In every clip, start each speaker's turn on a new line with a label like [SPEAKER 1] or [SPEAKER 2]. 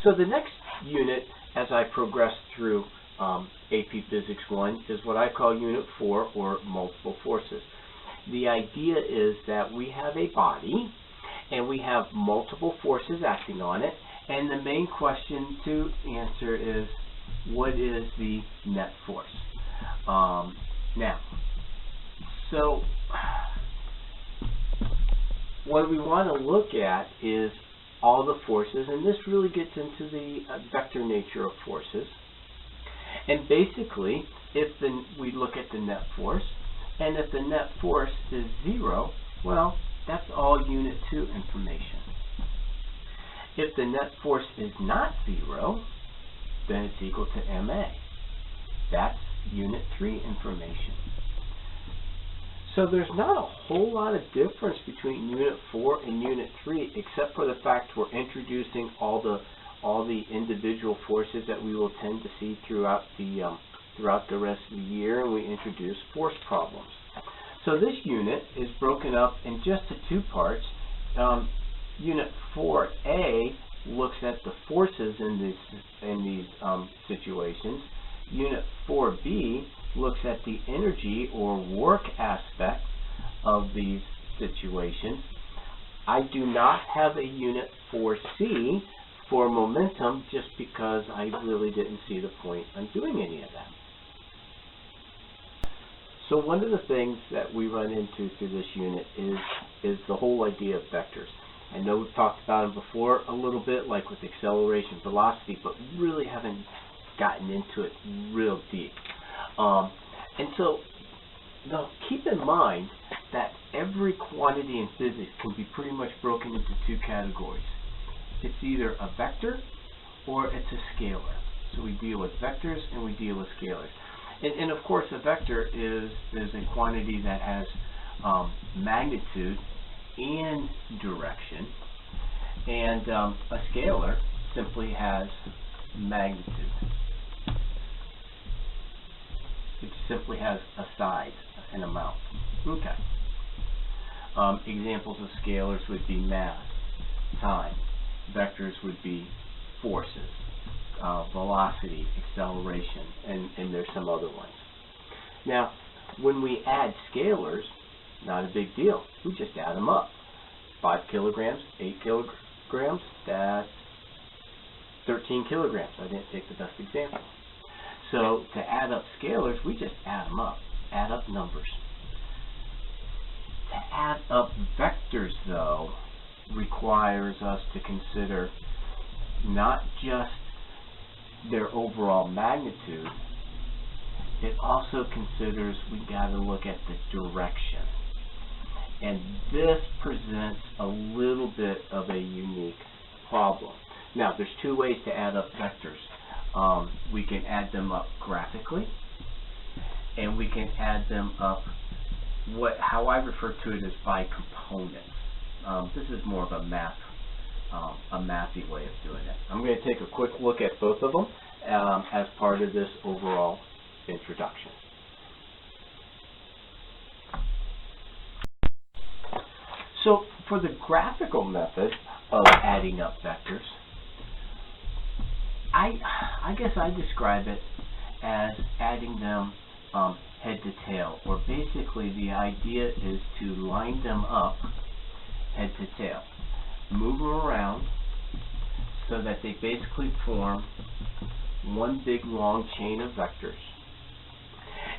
[SPEAKER 1] So the next unit, as I progress through AP Physics 1, is what I call Unit 4, or multiple forces. The idea is that we have a body, and we have multiple forces acting on it, and the main question to answer is, what is the net force? Now, so what we want to look at is all the forces, and this really gets into the vector nature of forces. And basically, if we look at the net force, and if the net force is 0, well, that's all Unit 2 information. If the net force is not 0, then it's equal to MA. That's Unit 3 information. So there's not a whole lot of difference between Unit 4 and Unit 3, except for the fact we're introducing all the individual forces that we will tend to see throughout the rest of the year, and we introduce force problems. So this unit is broken up in just the 2 parts. Unit 4A looks at the forces in these situations. Unit 4B looks at the energy or work aspect of these situations. I do not have a Unit 4C for momentum, just because I really didn't see the point on doing any of that. So one of the things that we run into through this unit is the whole idea of vectors. I know we've talked about them before a little bit, like with acceleration, velocity, but really haven't gotten into it real deep. And so, now keep in mind that every quantity in physics can be pretty much broken into 2 categories. It's either a vector or it's a scalar. So we deal with vectors and we deal with scalars. And of course, a vector is a quantity that has magnitude and direction, and a scalar simply has magnitude. It simply has a size, an amount. Okay. Examples of scalars would be mass, time. Vectors would be forces, velocity, acceleration, and there's some other ones. Now, when we add scalars, not a big deal. We just add them up. 5 kilograms, 8 kilograms, that's 13 kilograms. I didn't take the best example. So to add up scalars, we just add them up, add up numbers. To add up vectors, though, requires us to consider not just their overall magnitude, it also considers we got to look at the direction. And this presents a little bit of a unique problem. Now, there's 2 ways to add up vectors. We can add them up graphically, and we can add them up how I refer to it as by components. This is more of a mathy way of doing it. I'm going to take a quick look at both of them as part of this overall introduction. So for the graphical method of adding up vectors, I guess I describe it as adding them head to tail, or basically the idea is to line them up head to tail. Move them around so that they basically form one big long chain of vectors.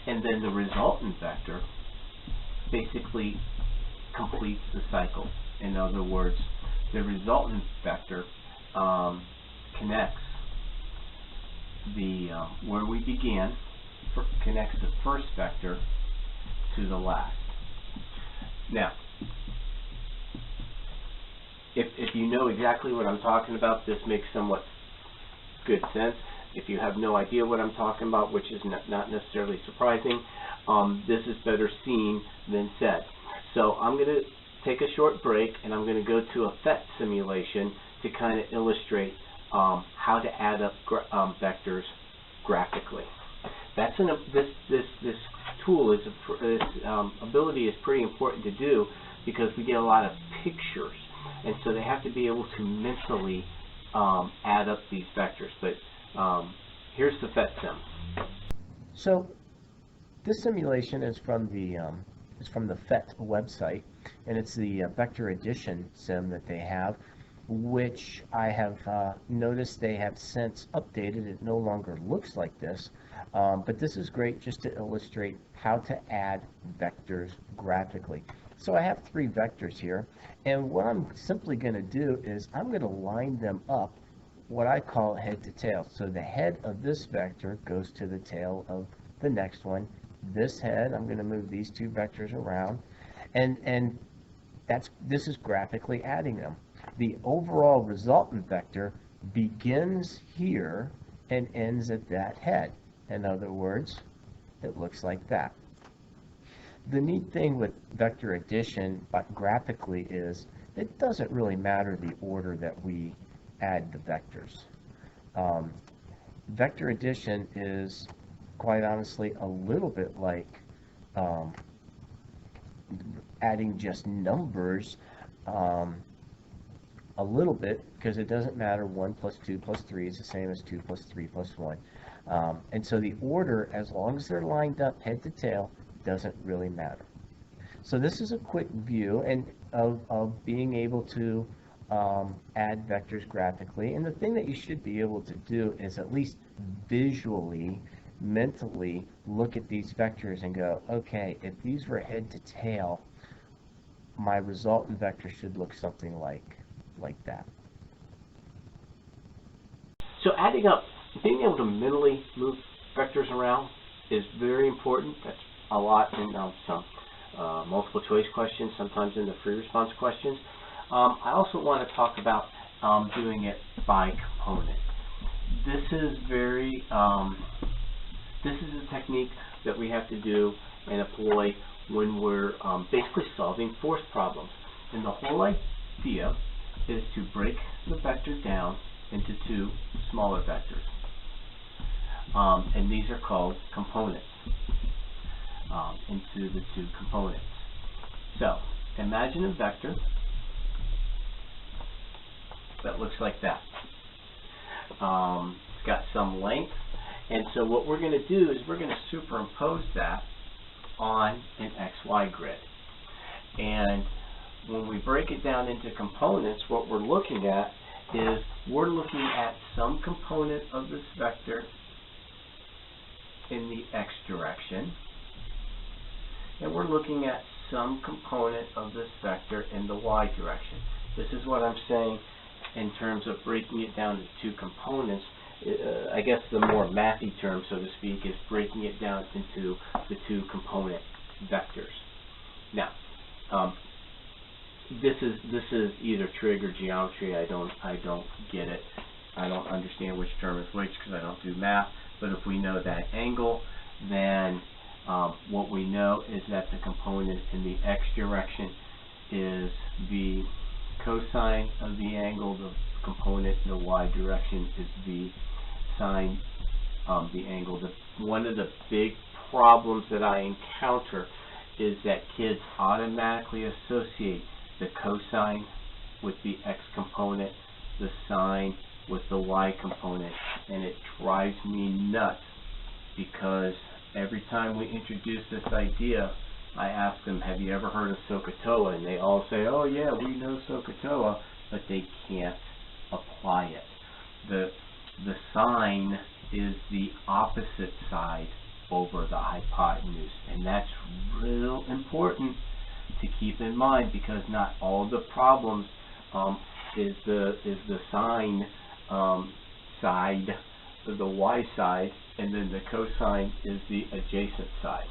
[SPEAKER 1] And then the resultant vector basically completes the cycle. In other words, the resultant vector connects where we began, connects the first vector to the last. Now, if you know exactly what I'm talking about, this makes somewhat good sense. If you have no idea what I'm talking about, which is not necessarily surprising, this is better seen than said. So I'm going to take a short break, and I'm going to go to a PhET simulation to kind of illustrate how to add up vectors graphically. This tool this ability is pretty important to do because we get a lot of pictures, and so they have to be able to mentally add up these vectors. But here's the PhET sim.
[SPEAKER 2] So this simulation is from the PhET website, and it's the vector addition sim that they have, which I have noticed they have since updated. It no longer looks like this, but this is great just to illustrate how to add vectors graphically. So I have 3 vectors here, and what I'm simply going to do is I'm going to line them up what I call head to tail. So the head of this vector goes to the tail of the next one. This head, I'm going to move these 2 vectors around, and this is graphically adding them. The overall resultant vector begins here and ends at that head. In other words, it looks like that. The neat thing with vector addition, but graphically, is it doesn't really matter the order that we add the vectors. Vector addition is, quite honestly, a little bit like adding just numbers, a little bit, because it doesn't matter. 1 plus 2 plus 3 is the same as 2 plus 3 plus 1. And so the order, as long as they're lined up head to tail, doesn't really matter. So this is a quick view of being able to add vectors graphically. And the thing that you should be able to do is at least visually, mentally look at these vectors and go, okay, if these were head to tail, my resultant vector should look something like that.
[SPEAKER 1] So adding up, being able to mentally move vectors around is very important. That's a lot in some multiple choice questions, sometimes in the free response questions. I also want to talk about doing it by component. This is this is a technique that we have to do and employ when we're basically solving force problems. And the whole idea is to break the vector down into 2 smaller vectors. And these are called components, into the 2 components. So imagine a vector that looks like that. It's got some length, and so what we're going to do is we're going to superimpose that on an XY grid. And when we break it down into components, what we're looking at is we're looking at some component of this vector in the X direction, and we're looking at some component of this vector in the Y direction. This is what I'm saying in terms of breaking it down into 2 components. I guess the more mathy term, so to speak, is breaking it down into the 2 component vectors. Now, this is either trig or geometry. I don't get it. I don't understand which term is which because I don't do math. But if we know that angle, then what we know is that the component in the X direction is the cosine of the angle. The component in the Y direction is the sine of the angle. One of the big problems that I encounter is that kids automatically associate the cosine with the X component, the sine with the Y component, and it drives me nuts because every time we introduce this idea, I ask them, have you ever heard of SOHCAHTOA? And they all say, oh yeah, we know SOHCAHTOA, but they can't apply it. The sine is the opposite side over the hypotenuse, and that's real important to keep in mind because not all the problems is the sine side, the Y side, and then the cosine is the adjacent side.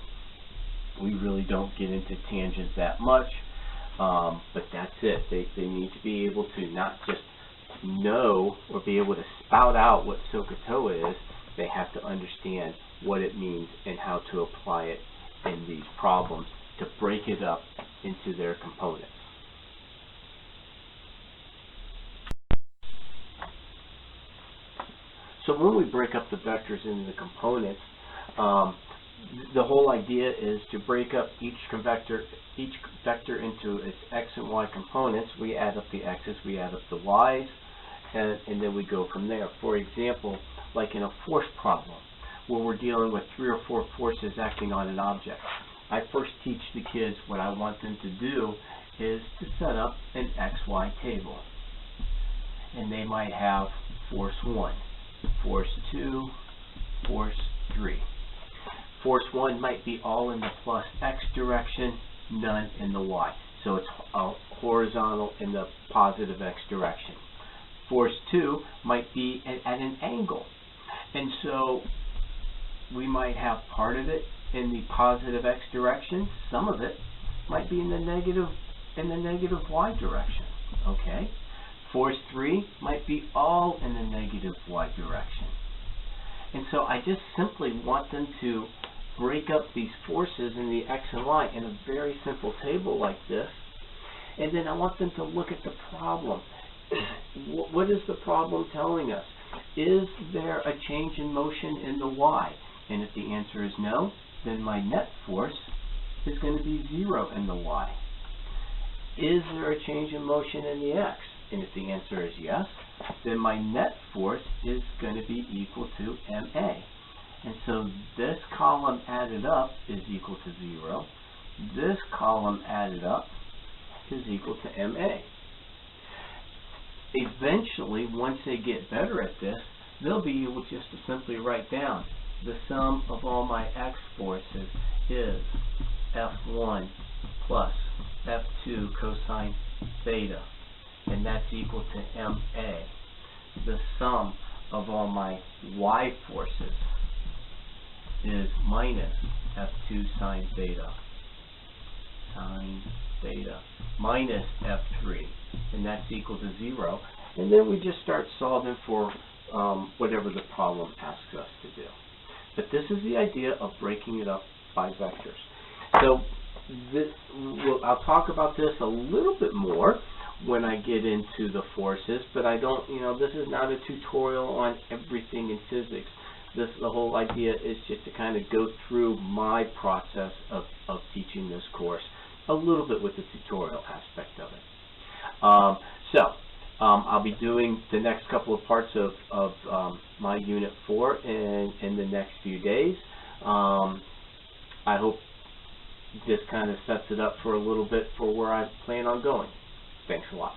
[SPEAKER 1] We really don't get into tangents that much, but that's it. They need to be able to not just know or be able to spout out what SOHCAHTOA is, they have to understand what it means and how to apply it in these problems to break it up into their components. So when we break up the vectors into the components, the whole idea is to break up each vector into its X and Y components. We add up the X's, we add up the Y's, and then we go from there. For example, like in a force problem, where we're dealing with 3 or 4 forces acting on an object. I first teach the kids what I want them to do is to set up an XY table. And they might have force 1, force 2, force 3. Force 1 might be all in the plus X direction, none in the Y. So it's horizontal in the positive X direction. Force 2 might be at an angle. And so we might have part of it in the positive X direction. Some of it might be in the negative Y direction. Okay? Force 3 might be all in the negative Y direction. And so I just simply want them to break up these forces in the X and Y in a very simple table like this. And then I want them to look at the problem. What is the problem telling us? Is there a change in motion in the Y? And if the answer is no, then my net force is going to be 0 in the Y. Is there a change in motion in the X? And if the answer is yes, then my net force is going to be equal to MA. And so this column added up is equal to 0. This column added up is equal to MA. Eventually, once they get better at this, they'll be able just to simply write down the sum of all my X forces is F1 plus F2 cosine theta, and that's equal to MA. The sum of all my Y forces is minus F2 sine theta, minus F3, and that's equal to 0. And then we just start solving for whatever the problem asks us to do. But this is the idea of breaking it up by vectors. So I'll talk about this a little bit more when I get into the forces, but I don't, this is not a tutorial on everything in physics. The whole idea is just to kind of go through my process of teaching this course a little bit with the tutorial aspect of it. I'll be doing the next couple of parts of my Unit 4 in the next few days. I hope this kind of sets it up for a little bit for where I plan on going. Thanks a lot.